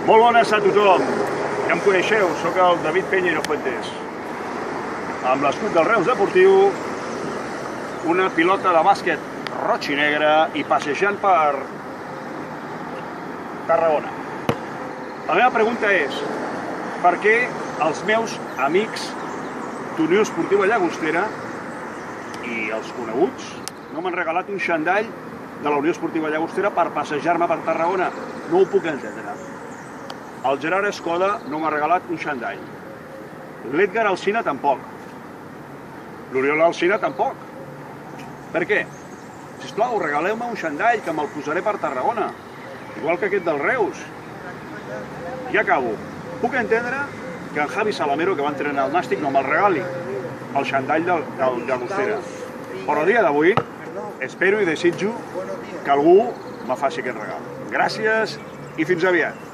Molt bones a tothom. Ja em coneixeu, sóc el David Peña Fuentes. Amb l'escut del Reus Deportiu, una pilota de bàsquet roig i negre i passejant per Tarragona. La meva pregunta és, per què els meus amics d'Unió Esportiva Llagostera i els coneguts no m'han regalat un xandall de la Unió Esportiva Llagostera per passejar-me per Tarragona? No ho puc entendre. El Gerard Escoda no m'ha regalat un xandall. L'Edgar Alsina tampoc. L'Oriol Alsina tampoc. Per què? Sisplau, regaleu-me un xandall que me'l posaré per Tarragona, igual que aquest del Reus. I acabo. Puc entendre que en Javi Salamero, que va entrenar el Nàstic, no me'l regali, el xandall del Llagostera. Però a dia d'avui espero i desitjo que algú me faci aquest regal. Gràcies i fins aviat.